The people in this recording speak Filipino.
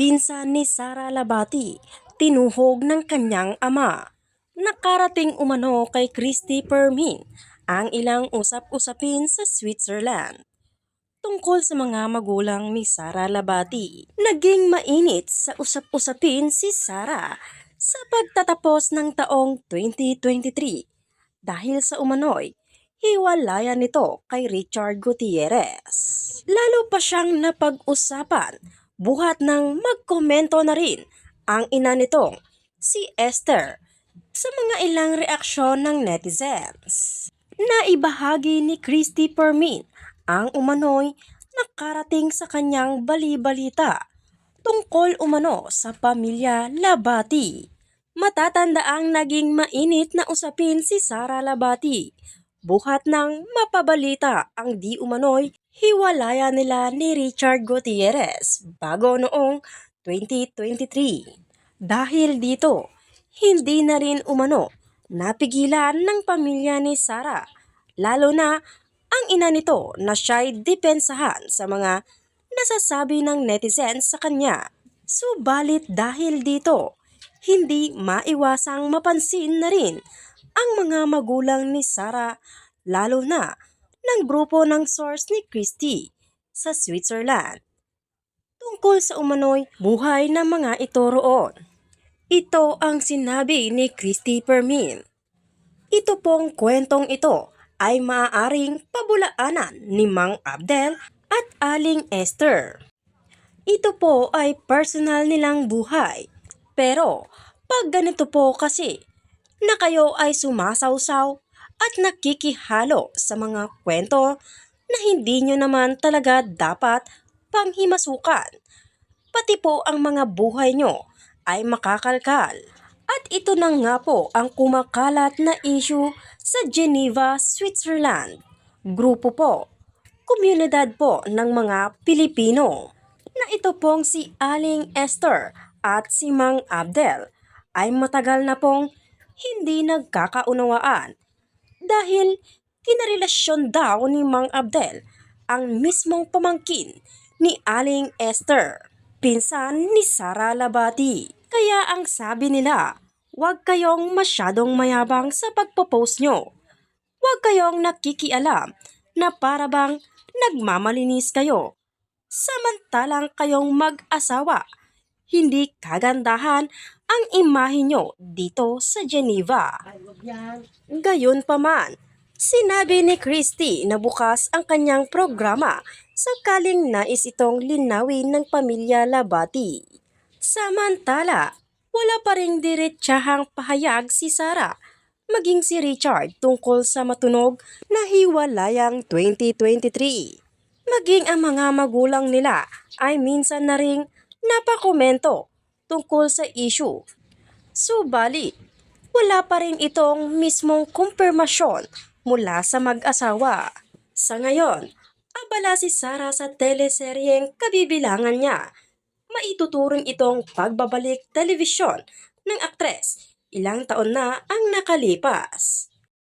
Pinsan ni Sara Labati, tinuhog ng kanyang ama. Nakarating umano kay Christy Permin ang ilang usap-usapin sa Switzerland tungkol sa mga magulang ni Sara Labati. Naging mainit sa usap-usapin si Sara sa pagtatapos ng taong 2023 dahil sa umano'y hiwalayan nito kay Richard Gutierrez. Lalo pa siyang napag-usapan buhat ng magkomento na rin ang ina nitong si Esther sa mga ilang reaksyon ng netizens. Naibahagi ni Christy Permin ang umano'y nakarating sa kanyang bali-balita tungkol umano sa pamilya Labati. Matatandaang naging mainit na usapin si Sara Labati buhat ng mapabalita ang di umano'y hiwalayan nila ni Richard Gutierrez bago noong 2023. Dahil dito, hindi na rin umano napigilan ng pamilya ni Sara, lalo na ang ina nito na siya'y depensahan sa mga nasasabi ng netizens sa kanya. Subalit dahil dito, hindi maiwasang mapansin na rin ang mga magulang ni Sara, lalo na ng grupo ng source ni Christy sa Switzerland tungkol sa umano'y buhay ng mga ito roon. Ito ang sinabi ni Christy Permin. Ito pong kwentong ito ay maaaring pabulaanan ni Mang Abdel at Aling Esther. Ito po ay personal nilang buhay. Pero pag ganito po kasi na kayo ay sumasawsaw at nakikihalo sa mga kwento na hindi nyo naman talaga dapat panghimasukan, pati po ang mga buhay nyo ay makakalkal. At ito na nga po ang kumakalat na issue sa Geneva, Switzerland. Grupo po, komunidad po ng mga Pilipino na ito pong si Aling Esther at si Mang Abdel ay matagal na pong hindi nagkakaunawaan dahil kinarelasyon daw ni Mang Abdel ang mismong pamangkin ni Aling Esther, pinsan ni Sara Labati. Kaya ang sabi nila, huwag kayong masyadong mayabang sa pagpo-post nyo. Huwag kayong nakikialam na para bang nagmamalinis kayo. Samantalang kayong mag-asawa, hindi kagandahan ang imahe nyo dito sa Geneva. Gayunpaman, sinabi ni Christy na bukas ang kanyang programa sakaling nais itong linawin ng pamilya Labati. Samantala, wala pa ring diretsahang pahayag si Sara maging si Richard tungkol sa matunog na hiwalayang 2023. Maging ang mga magulang nila ay minsan na ring napakomento tungkol sa issue. Subalit, wala pa rin itong mismong kumpirmasyon mula sa mag-asawa. Sa ngayon, abala si Sara sa teleseryeng kabibilangan niya. Maituturing itong pagbabalik telebisyon ng aktres. Ilang taon na ang nakalipas.